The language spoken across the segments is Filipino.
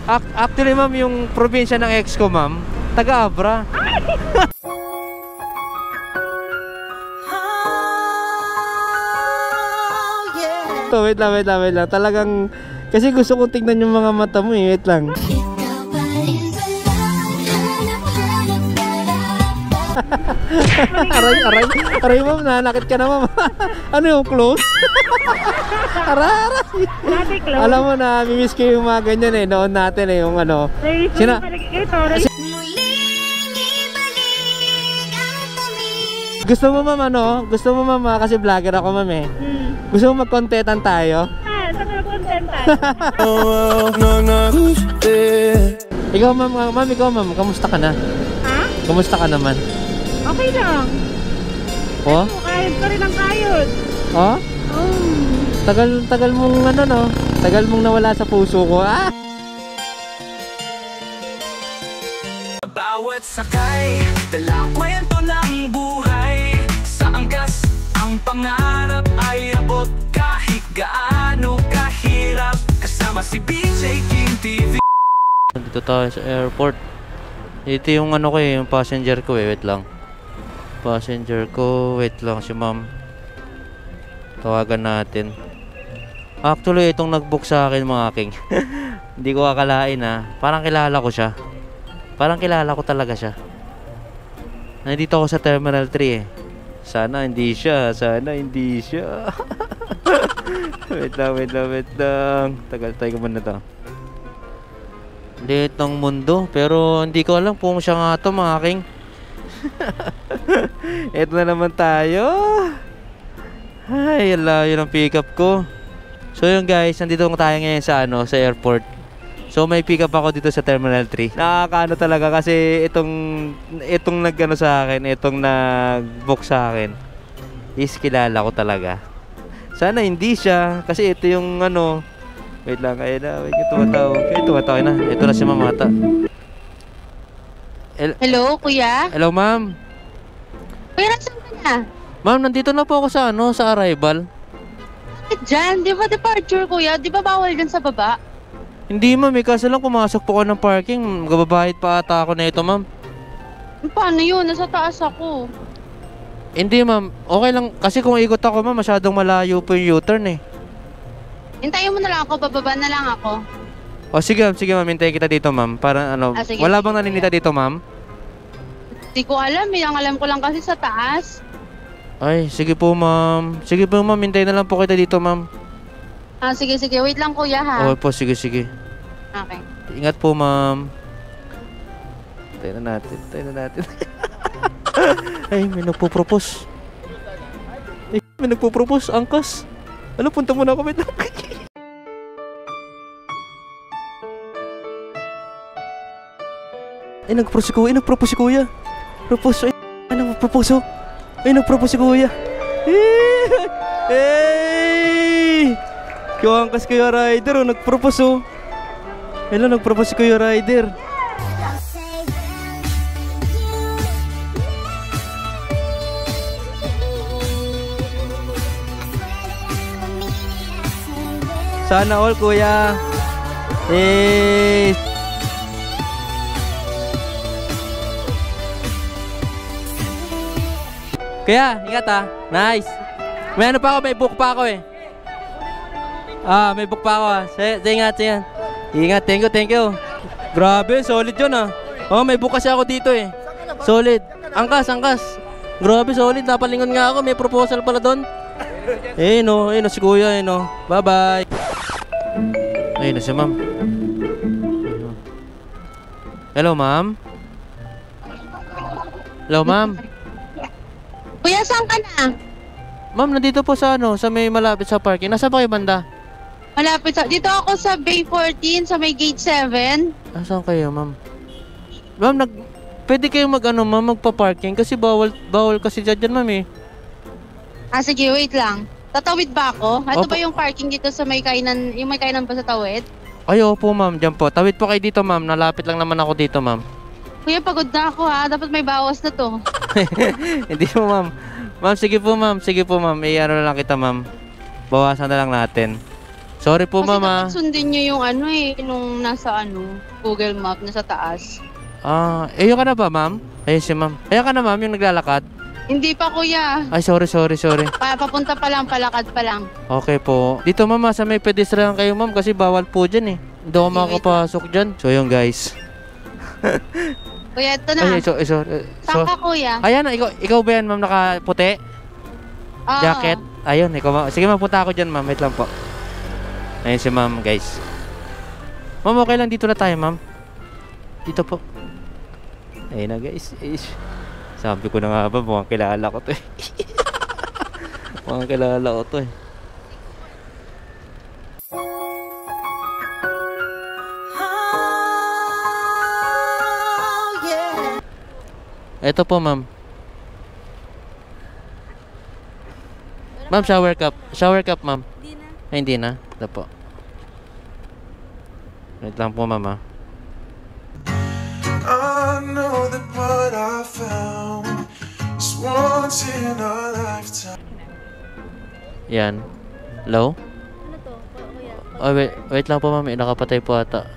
Actually, ma'am, yung probinsya ng ex ko, ma'am, taga-Abra. So, wait lang. Talagang, kasi gusto kong tignan yung mga mata mo eh. Wait lang. Aray, ma'am, nanakit ka na, ma'am. Ano yung close? Aray. Alam mo na, mimiss ko yung mga ganyan eh. Noon natin eh, yung ano. Gusto mo, ma'am, ano? Gusto mo, ma'am, kasi vlogger ako, ma'am eh. Gusto mo mag-contentan tayo? Saan ka mag-contentan? Ikaw, ma'am, kamusta ka na? Ha? Kamusta ka naman? Okay lang. Oh? Kayod ko rin ang kayod. Oh? Tagal mong ano, no? Tagal mong nawala sa puso ko, ah! Bawat sakay, dalang kwento ng buhay. Sa angkas, ang pangarap ay abot. Kahit gaano kahirap, kasama si BJ King TV. Dito tayo sa airport. Ito yung ano ko eh, yung passenger ko eh. Wait lang. Passenger ko, wait lang si ma'am. Tawagan natin. Actually, itong nag-book sa akin mga king. Hindi ko akalain ha. Parang kilala ko siya. Parang kilala ko talaga siya. Nandito ako sa Terminal 3 eh. Sana hindi siya. Wait lang. Tagal muna to. Liit ng mundo. Pero hindi ko alam kung siya nga to mga king. Eto na naman tayo. Ay, layo ng pick up ko. So yun guys, nandito tayo ngayon sa sa airport. So may pick up ako dito sa Terminal 3. Nakakaano talaga kasi itong nag-ano sa akin, itong nag-book sa akin is kilala ko talaga. Sana hindi siya kasi ito yung ano. Wait lang, ayun na, tumatawag na. Ito na si Mamata. Hello, kuya? Hello, ma'am. Kuya, nasan ka na? Ma'am, nandito na po ako sa sa arrival. Bakit dyan? Di ba departure, kuya? Di ba bawal dyan sa baba? Hindi, ma'am. Kaso lang pumasok po ako ng parking. Magbabayad pa ata ako na ito, ma'am. Paano yun? Nasa taas ako. Hindi, ma'am. Okay lang. Kasi kung ikot ako, ma'am, masyadong malayo po yung U-turn eh. Hintayin mo na lang ako. Bababa na lang ako. O sige, ma'am. Hintayin kita dito, ma'am. Para ano, sige, wala sige, bang naninita dito, ma'am? Di ko alam. Ang alam ko lang kasi sa taas. Ay, sige po, ma'am. Hintayin na lang po kita dito, ma'am. Sige. Wait lang, kuya, ha? Oo po, sige. Okay. Ingat po, ma'am. Hintayin na natin. Ay, may nagpo-propose. Angkas. Ano, punta muna ako. Wait lang. Ay, nagpropose si kuya. Nagpropose si kuya. Hey! Angkas Kuya Rider, nagpropose oh. Hello, nagpropose si Kuya Rider. Sana all, kuya. Kaya, ingat ha. Nice. May ano pa ako, may book pa ako eh. May book pa ako ha. Ingat. Ingat, thank you. Grabe, solid yun ha. May book kasi ako dito eh. Solid. Angkas. Grabe, solid. Napalingon nga ako, may proposal pala doon. No, si kuya, no. Bye-bye. Ayun na si ma'am. Hello, ma'am. Kuya, saan ka na? Ma'am, nandito po sa sa may malapit sa parking. Nasa pa kayo banda? Malapit dito ako sa Bay 14, sa may gate 7. Saan kayo, ma'am? Ma'am, pwede kayo magpa-parking kasi bawal kasi dyan, ma'am eh. Sige, wait lang. Tatawid ba ako? Ito Opo. ba yung parking dito sa may kainan, yung may kainan ba sa tawid? Ay, opo, ma'am. Dyan po. Tawid po kayo dito, ma'am. Nalapit lang naman ako dito, ma'am. Kuya, pagod na ako ha. Dapat may bawas na to. Hindi po, ma'am. Ma'am, sige po, ma'am. Ano na lang kita, ma'am. Bawasan na lang natin. Sorry po, Kasi ma'am, ah. dapat sundin nyo yung ano eh, nung nasa ano, Google Map, nasa taas. Ayun ka na ba, ma'am? Ayun si ma'am. Ayun ka na, ma'am, yung naglalakad. Hindi pa kuya. Ay, sorry. Papunta pa lang, palakad pa lang. Okay po. Dito, ma'am, sa may pedestrian kayo, ma'am, kasi bawal po dyan, eh. Hindi ako Okay, wait makakapasok dyan. So, yun, guys. Kuya, ito na. Ay, sorry. Saan ka kuya? Ayan, ikaw ba yan, ma'am, nakaputi? Oo. Jacket? Ayun, ikaw, ma'am. Sige, ma'am, punta ako dyan, ma'am. Wait lang po. Ayun si ma'am, guys. Ma'am, okay lang. Dito na tayo, ma'am. Dito po. Ayun na, guys. Sabi ko na nga ba, mukhang kilala ko to eh. Mukhang kilala ko to eh. Ito po, ma'am. Ma'am, shower cup. Shower cup, ma'am. Hindi na. Ay, hindi na. Ito po. Wait lang po, ma'am, ah. I know that what I found is once in a lifetime. Yan. Hello? Ano to? Kuya. Oh, wait lang po, ma'am. Nakapatay po ata.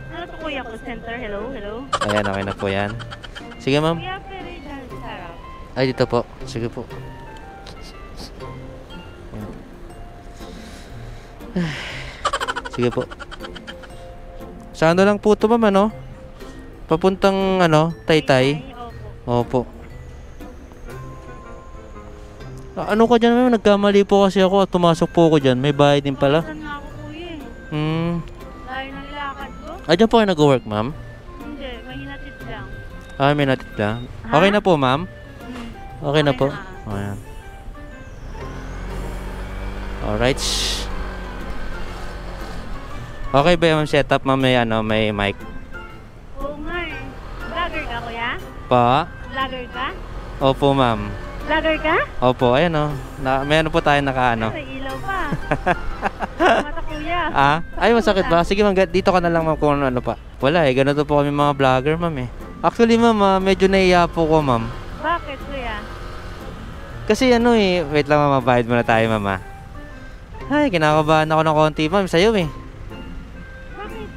Ano to kuya ko? Center? Hello? Hello? Ayan, okay na po yan. Sige, ma'am. Kuya, pero dyan sa harap. Ay, dito po. Sige po. Ayan. Sige po. Sa ano lang po ito, ma'am, ano? Papuntang, ano, Taytay. Ay, opo. Opo. Ano ka dyan, ma'am? Nagkamali po kasi ako at pumasok po ako dyan. May bayad din pala. Saan nga ako kuya eh? Dahil ng lakad ko? Dyan po kayo nag-work, ma'am? Hindi, may hinatid lang. May natit lang. Ha? Okay na po, ma'am? Hmm. Okay na Okay po. na. Ayan. Alright. Okay ba yung setup, ma'am? May, ano, may mic? Oo nga eh. Vlogger ka kuya? Pa? Vlogger ka? Opo, ma'am. Vlogger ka? Opo, ayan o. May ano po tayo naka ano. May ilaw pa. Mata kuya. Ay, masakit ba? Sige, ma'am, dito ka na lang, ma'am, kung ano pa. Wala eh, ganito po kami mga vlogger, ma'am eh. Actually, ma'am, medyo naiya po ko, ma'am. Bakit kuya? Kasi ano eh, wait lang, ma'am, bayad muna tayo, ma'am, ah. Ay, kinakabahan ako ng konti, ma'am, sa'yo eh. Bakit?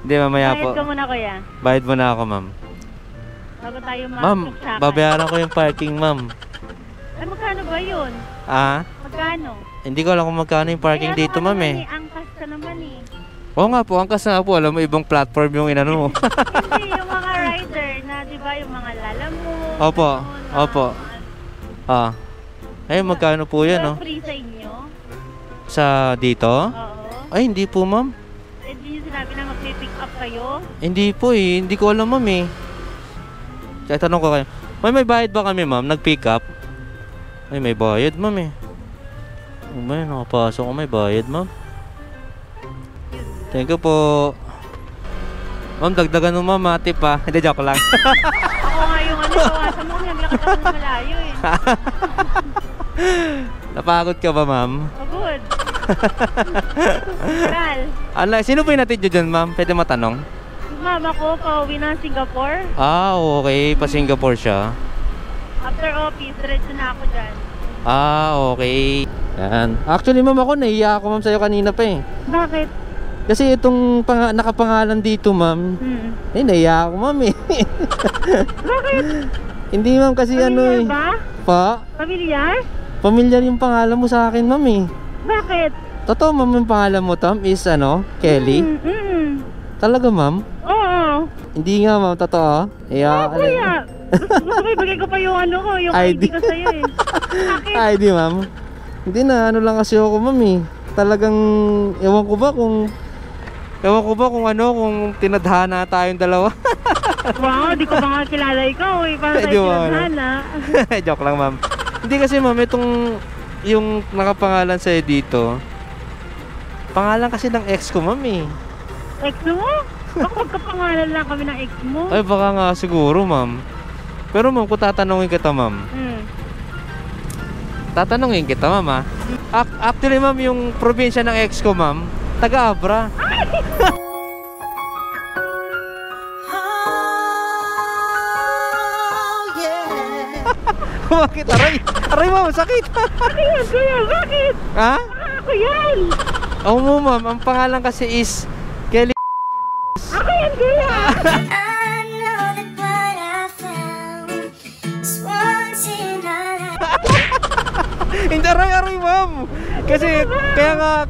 Hindi, mamaya po. Bayad ka muna kuya. Bayad muna ako, ma'am. Bago tayo Ma'am, magsaksakan. babayaran ko yung parking, ma'am. Ay, magkano ba yun? Magkano? Hindi ko alam kung magkano yung parking ano dito, ka ma'am naman eh. Angkas ka naman eh. Oo nga po, angkas na po. Alam mo, ibang platform yung inano mo. Hindi, yung mga rider na, di ba, yung mga lalamove. Opo, ano, opo. Ay, magkano po yan, no? Free sa inyo? Sa dito? Oo. Ay, hindi po, ma'am. Eh, di nyo sinabi na mag-pick up kayo? Hindi po eh. Hindi ko alam, ma'am eh. Kaya tanong ko kayo. May bayad ba kami, ma'am? Nag-pick up? Ay, may bayad, ma'am eh. May nakapasok ko, may bayad, ma'am. Thank you po. Ma'am, dagdagan mo, ma'am, tip ha. Hindi, joke lang. Ako nga yung ano, kawasan mo, naglakad ako ng malayo eh. Napagod ka ba, ma'am? Pagod. Kal, Sino po yung natid nyo dyan, ma'am? Pwede matanong? mama ko, pauwi ng Singapore. Okay. Pa Singapore siya. After office, diretso na ako dyan. Okay. Yan. Actually, ma'am, ako naiiyak ako, ma'am, sa'yo kanina pa eh. Bakit? Kasi itong nakapangalan dito, ma'am. Naiiyak ako, ma'am eh. Bakit? Hindi, ma'am, kasi ano eh. Pamilyar ba? Pa? Pamilyar? Pamilyar yung pangalan mo sa akin, ma'am eh. Bakit? Totoo, ma'am, yung pangalan mo, Tom, is ano? Kelly? Talaga, ma'am? Oo. Hindi nga, ma'am, totoo. Kuya, gusto ko ibigay ko pa yung ano ko, yung ID ko sa'yo eh. Bakit? Ay, di, ma'am. Hindi na, ano lang kasi ako, ma'am eh. Talagang, ewan ko ba kung kung tinadhana tayong dalawa. Wow, di ko ba nga kilala ikaw eh. Para Di tayo ba, kinadhana. Joke lang, ma'am. Hindi kasi, ma'am, yung nakapangalan sa'yo dito, pangalan kasi ng ex ko, ma'am eh. Ex mo? Baka magkapangalan lang kami ng ex mo. Ay, baka nga siguro, ma'am. Pero, ma'am, kung tatanungin kita, ma'am. Tatanungin kita, ma'am, ha? Actually, ma'am, yung probinsya ng ex ko, ma'am, taga-Abra. Oh, yeah. Bakit? Aray! Aray, ma'am, sakit! Kuya, bakit? Ha? Ako yan! Oo mo, ma'am. Ang pangalan kasi is Kelly. Ako yan, kuya! I know that what I found is once in a lifetime. Hindi, aray, ma'am. Kasi, kaya nga,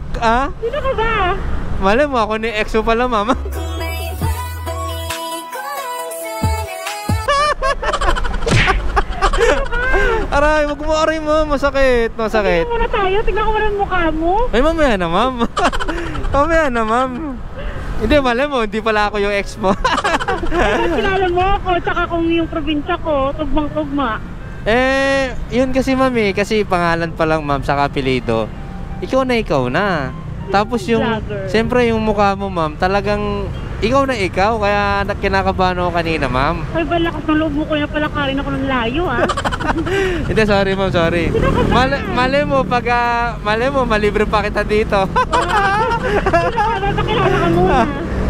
Sino ka ba? malay mo, ako ni EXO pala, ma'am. Kung may babalik ko lang sana. Aray, wag mo, aray, ma'am. Masakit. Tingnan muna tayo, tignan ko muna ang mukha mo. Ay, mamaya na, ma'am. Mamaya na, ma'am. Hindi, malay mo, hindi pala ako yung ex mo. Mas kilala mo ako, tsaka kung yung probinsya ko, tugmang-tugma. Yun kasi, ma'am, kasi pangalan pa lang, ma'am, sa apelido. Ikaw na. Tapos yung, Vlogger. siyempre yung mukha mo, ma'am, talagang ikaw na ikaw, kaya kinakabahan ako kanina, ma'am. Ay, balakas ng loob mo ko na pala karin ako ng layo, ah. Hindi, sorry, ma'am, sorry. Sino ka ba? Malay mo, malibre pa kita dito. Sino ka ba? Pakilala ka muna.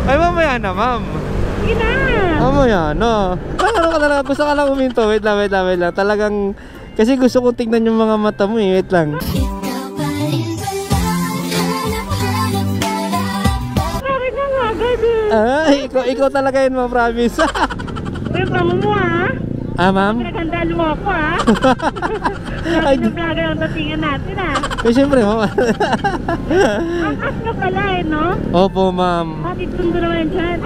Ay, mamaya na, ma'am. Sige na. Mamaya na. Ano ka talaga, gusto ka lang uminto. Wait lang. Talagang, kasi gusto kong tignan yung mga mata mo, wait lang. Ikaw pa rin pala, hanap-hanap pala. Bakit na nga, baby? Ikaw talaga yun, ma'am, promise. Uy, bango mo, ah. Ma'am? Pinaghandaan mo ako, ah. Lagi ng vlogger ang datingan natin, ah. Siyempre, ma'am. Ang as ka pala, eh, no? Opo, ma'am. Bakit sundo naman dyan?